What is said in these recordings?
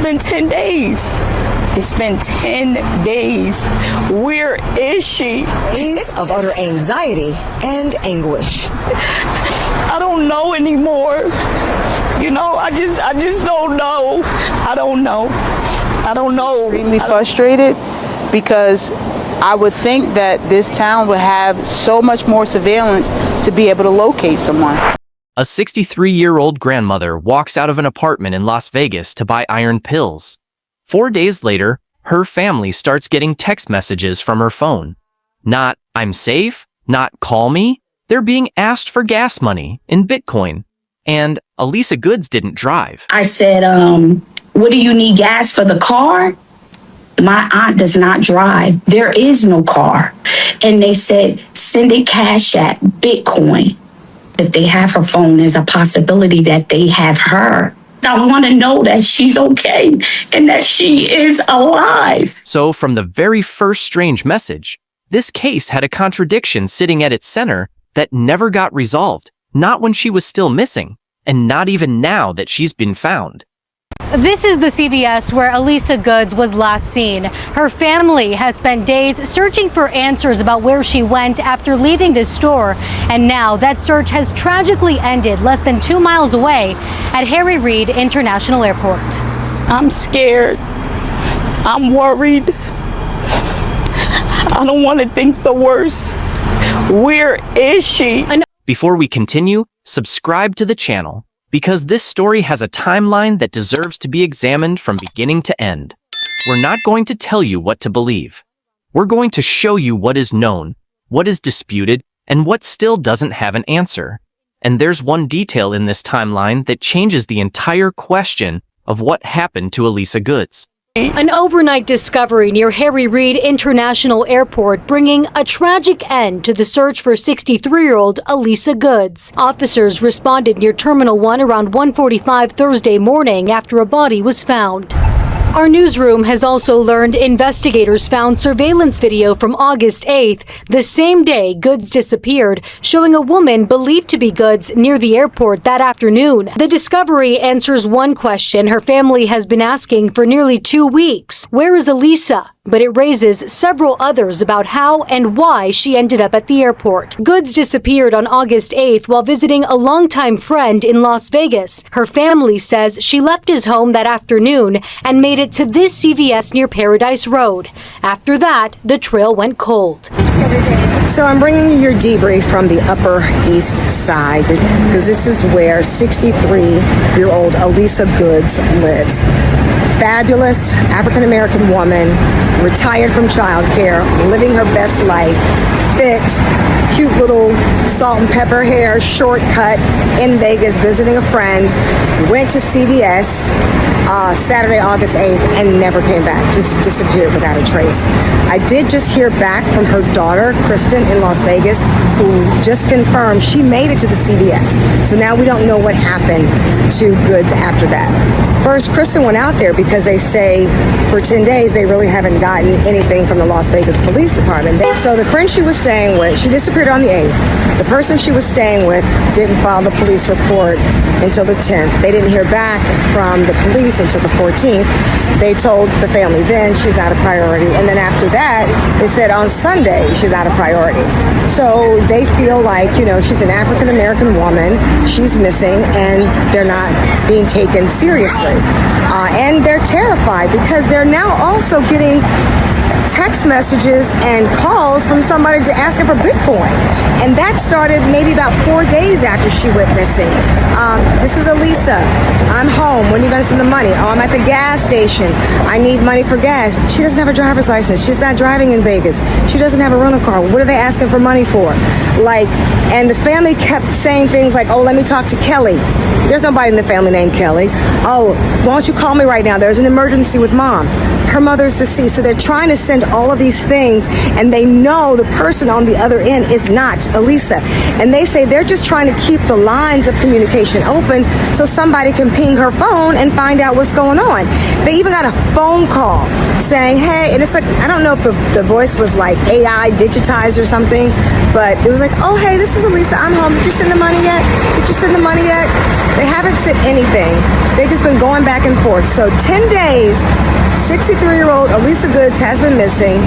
been 10 days. It's been 10 days. Where is she? Days of utter anxiety and anguish. I don't know anymore. You know, I just don't know. I don't know. Extremely frustrated because I would think that this town would have so much more surveillance to be able to locate someone. A 63-year-old grandmother walks out of an apartment in Las Vegas to buy iron pills. 4 days later, her family starts getting text messages from her phone. Not, "I'm safe," not, "call me." They're being asked for gas money in Bitcoin. And Alisa Goods didn't drive. I said, what do you need gas for the car? My aunt does not drive. There is no car. And they said, send it cash at Bitcoin. If they have her phone, there's a possibility that they have her. I want to know that she's okay and that she is alive. So from the very first strange message, this case had a contradiction sitting at its center that never got resolved, not when she was still missing, and not even now that she's been found. This is the CVS where Alisa Goods was last seen. Her family has spent days searching for answers about where she went after leaving this store. And now that search has tragically ended less than 2 miles away at Harry Reid International Airport. I'm scared. I'm worried. I don't want to think the worst. Where is she? Before we continue, subscribe to the channel, because this story has a timeline that deserves to be examined from beginning to end. We're not going to tell you what to believe. We're going to show you what is known, what is disputed, and what still doesn't have an answer. And there's one detail in this timeline that changes the entire question of what happened to Alisa Goods. An overnight discovery near Harry Reid International Airport, bringing a tragic end to the search for 63-year-old Alisa Goods. Officers responded near Terminal 1 around 1:45 Thursday morning after a body was found. Our newsroom has also learned investigators found surveillance video from August 8th, the same day Goods disappeared, showing a woman believed to be Goods near the airport that afternoon. The discovery answers one question her family has been asking for nearly 2 weeks. Where is Alisa? But it raises several others about how and why she ended up at the airport. Goods disappeared on August 8th while visiting a longtime friend in Las Vegas. Her family says she left his home that afternoon and made it to this CVS near Paradise Road. After that, the trail went cold. So I'm bringing you your debrief from the Upper East Side because this is where 63-year-old Alisa Goods lives. Fabulous African-American woman, retired from childcare, living her best life, fit, cute little salt and pepper hair, shortcut in Vegas, visiting a friend, went to CVS Saturday, August 8th, and never came back, just disappeared without a trace. I did just hear back from her daughter, Kristen, in Las Vegas, who just confirmed she made it to the CVS. So now we don't know what happened to Goods after that. First, Kristen went out there because they say for 10 days they really haven't gotten anything from the Las Vegas Police Department. So the friend she was staying with, she disappeared on the 8th. The person she was staying with didn't file the police report until the 10th. They didn't hear back from the police until the 14th. They told the family then she's not a priority. And then after that, they said on Sunday she's not a priority. So they feel like, you know, she's an African-American woman, she's missing, and they're not being taken seriously. And they're terrified because they're now also getting text messages and calls from somebody to ask her for Bitcoin. And that started maybe about 4 days after she went missing. This is Alisa. I'm home. When are you going to send the money? Oh, I'm at the gas station. I need money for gas. She doesn't have a driver's license. She's not driving in Vegas. She doesn't have a rental car. What are they asking for money for? And the family kept saying things like, oh, let me talk to Kelly. There's nobody in the family named Kelly. Oh, why don't you call me right now? There's an emergency with mom. Her mother's deceased. So they're trying to send all of these things, and they know the person on the other end is not Alisa. And they say they're just trying to keep the lines of communication open so somebody can ping her phone and find out what's going on. They even got a phone call saying, hey, and it's like, I don't know if the voice was like AI digitized or something, but it was like, oh, hey, this is Alisa. I'm home. Did you send the money yet? Did you send the money yet? They haven't said anything. They've just been going back and forth. So 10 days, 63-year-old Alisa Goods has been missing.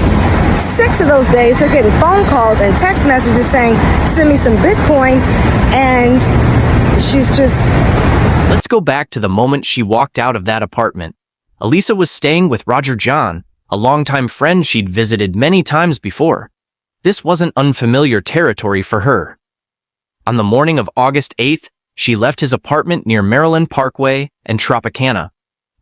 6 of those days, they're getting phone calls and text messages saying, send me some Bitcoin. And she's just... Let's go back to the moment she walked out of that apartment. Alisa was staying with Roger John, a longtime friend she'd visited many times before. This wasn't unfamiliar territory for her. On the morning of August 8th, she left his apartment near Maryland Parkway and Tropicana.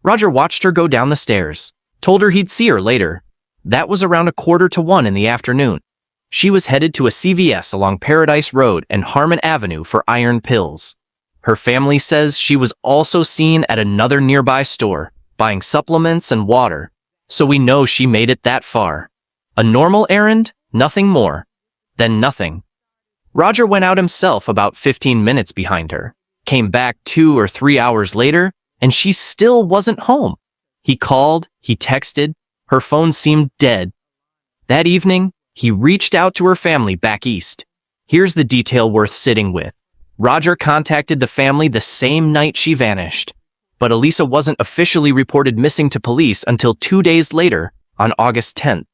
Roger watched her go down the stairs, told her he'd see her later. That was around 1:45 in the afternoon. She was headed to a CVS along Paradise Road and Harmon Avenue for iron pills. Her family says she was also seen at another nearby store, buying supplements and water, so we know she made it that far. A normal errand, nothing more. Then nothing. Roger went out himself about 15 minutes behind her, came back 2 or 3 hours later, and she still wasn't home. He called, he texted, her phone seemed dead. That evening, he reached out to her family back east. Here's the detail worth sitting with. Roger contacted the family the same night she vanished, but Alisa wasn't officially reported missing to police until 2 days later, on August 10th.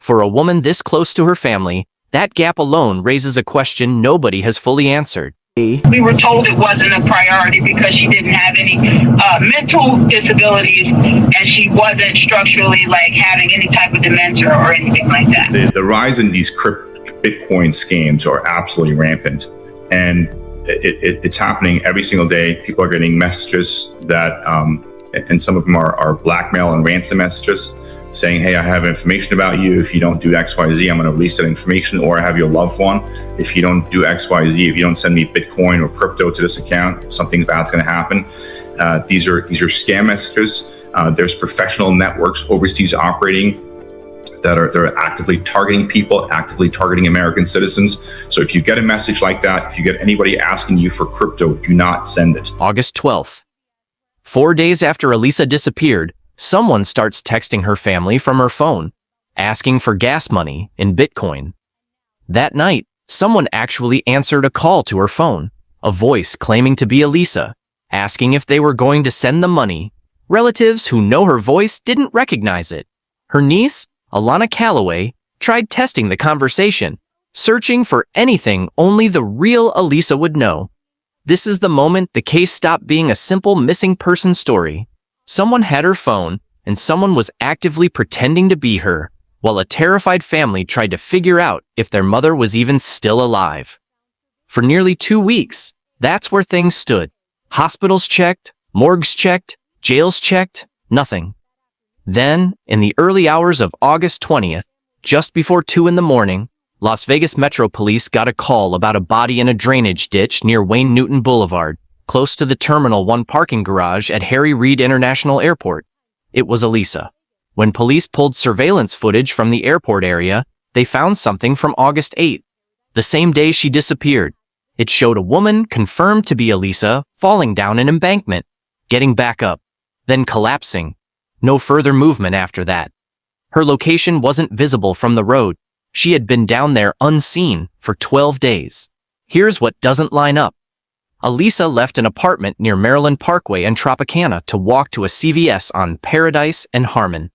For a woman this close to her family, that gap alone raises a question nobody has fully answered. We were told it wasn't a priority because she didn't have any mental disabilities and she wasn't structurally having any type of dementia or anything like that. The rise in these Bitcoin scams are absolutely rampant, and it's happening every single day. People are getting messages that, and some of them are blackmail and ransom messages, saying, hey, I have information about you. If you don't do X, Y, Z, I'm going to release that information, or I have your loved one. If you don't do X, Y, Z, if you don't send me Bitcoin or crypto to this account, something bad's going to happen. These are scam messages. There's professional networks overseas operating that are actively targeting people, actively targeting American citizens. So if you get a message like that, if you get anybody asking you for crypto, do not send it. August 12th. 4 days after Alisa disappeared, someone starts texting her family from her phone, asking for gas money in Bitcoin. That night, someone actually answered a call to her phone, a voice claiming to be Alisa, asking if they were going to send the money. Relatives who know her voice didn't recognize it. Her niece, Alana Calloway, tried testing the conversation, searching for anything only the real Alisa would know. This is the moment the case stopped being a simple missing person story. Someone had her phone, and someone was actively pretending to be her, while a terrified family tried to figure out if their mother was even still alive. For nearly 2 weeks, that's where things stood. Hospitals checked, morgues checked, jails checked, nothing. Then, in the early hours of August 20th, just before 2 in the morning, Las Vegas Metro Police got a call about a body in a drainage ditch near Wayne Newton Boulevard, close to the Terminal 1 parking garage at Harry Reid International Airport. It was Alisa. When police pulled surveillance footage from the airport area, they found something from August 8th, the same day she disappeared. It showed a woman confirmed to be Alisa falling down an embankment, getting back up, then collapsing. No further movement after that. Her location wasn't visible from the road. She had been down there unseen for 12 days. Here's what doesn't line up. Alisa left an apartment near Maryland Parkway and Tropicana to walk to a CVS on Paradise and Harmon.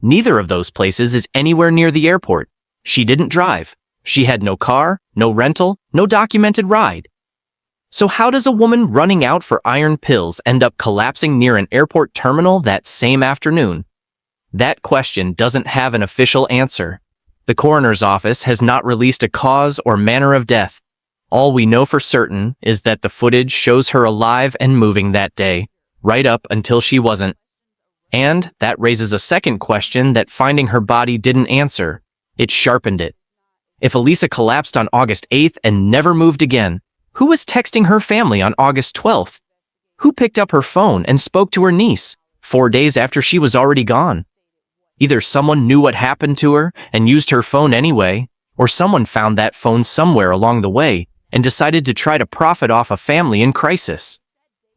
Neither of those places is anywhere near the airport. She didn't drive. She had no car, no rental, no documented ride. So how does a woman running out for iron pills end up collapsing near an airport terminal that same afternoon? That question doesn't have an official answer. The coroner's office has not released a cause or manner of death. All we know for certain is that the footage shows her alive and moving that day, right up until she wasn't. And that raises a second question that finding her body didn't answer. It sharpened it. If Alisa collapsed on August 8th and never moved again, who was texting her family on August 12th? Who picked up her phone and spoke to her niece 4 days after she was already gone? Either someone knew what happened to her and used her phone anyway, or someone found that phone somewhere along the way and decided to try to profit off a family in crisis.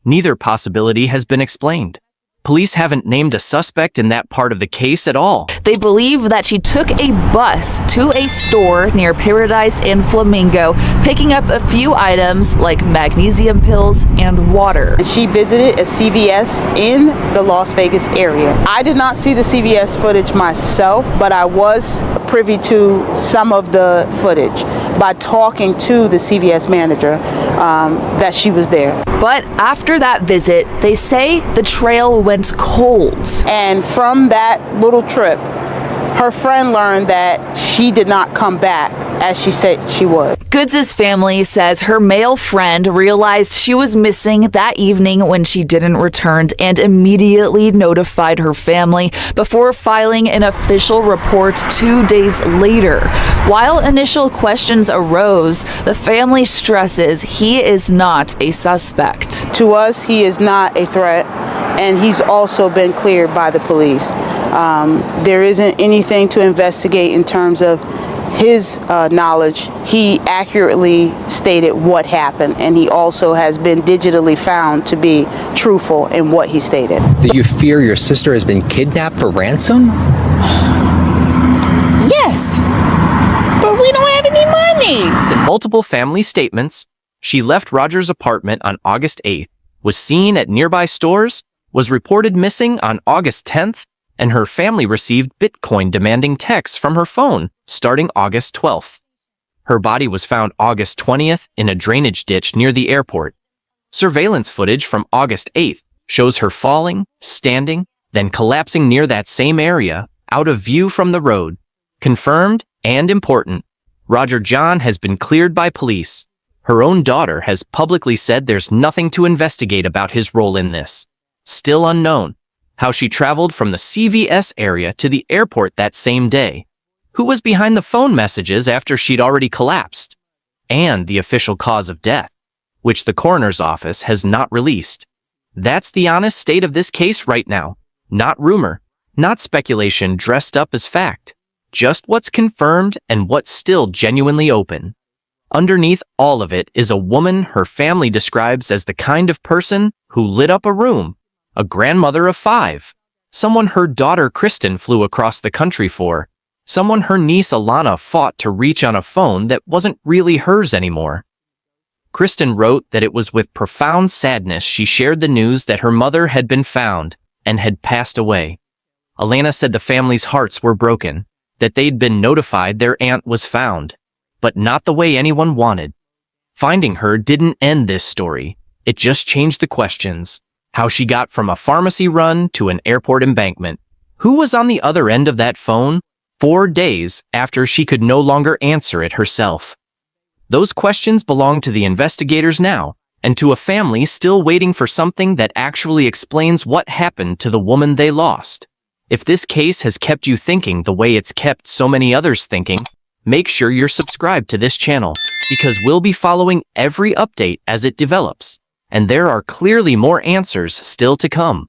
Neither possibility has been explained. Police haven't named a suspect in that part of the case at all. They believe that she took a bus to a store near Paradise and Flamingo, picking up a few items like magnesium pills and water. She visited a CVS in the Las Vegas area. I did not see the CVS footage myself, but I was privy to some of the footage by talking to the CVS manager that she was there. But after that visit, they say the trail went cold. And from that little trip, her friend learned that she did not come back as she said she would. Goods' family says her male friend realized she was missing that evening when she didn't return and immediately notified her family before filing an official report 2 days later. While initial questions arose, the family stresses he is not a suspect. To us, he is not a threat, and he's also been cleared by the police. There isn't anything to investigate in terms of his knowledge. He accurately stated what happened, and he also has been digitally found to be truthful in what he stated. Do you fear your sister has been kidnapped for ransom? Yes, but we don't have any money. In multiple family statements, she left Roger's apartment on August 8th, was seen at nearby stores, was reported missing on August 10th, and her family received Bitcoin demanding texts from her phone starting August 12th. Her body was found August 20th in a drainage ditch near the airport. Surveillance footage from August 8th shows her falling, standing, then collapsing near that same area, out of view from the road. Confirmed and important, Roger John has been cleared by police. Her own daughter has publicly said there's nothing to investigate about his role in this. Still unknown how she traveled from the CVS area to the airport that same day, who was behind the phone messages after she'd already collapsed, and the official cause of death, which the coroner's office has not released. That's the honest state of this case right now. Not rumor, not speculation dressed up as fact. Just what's confirmed and what's still genuinely open. Underneath all of it is a woman her family describes as the kind of person who lit up a room, a grandmother of 5, someone her daughter Kristen flew across the country for, someone her niece Alana fought to reach on a phone that wasn't really hers anymore. Kristen wrote that it was with profound sadness she shared the news that her mother had been found and had passed away. Alana said the family's hearts were broken, that they'd been notified their aunt was found, but not the way anyone wanted. Finding her didn't end this story. It just changed the questions. How she got from a pharmacy run to an airport embankment. Who was on the other end of that phone 4 days after she could no longer answer it herself? Those questions belong to the investigators now, and to a family still waiting for something that actually explains what happened to the woman they lost. If this case has kept you thinking the way it's kept so many others thinking, make sure you're subscribed to this channel, because we'll be following every update as it develops. And there are clearly more answers still to come.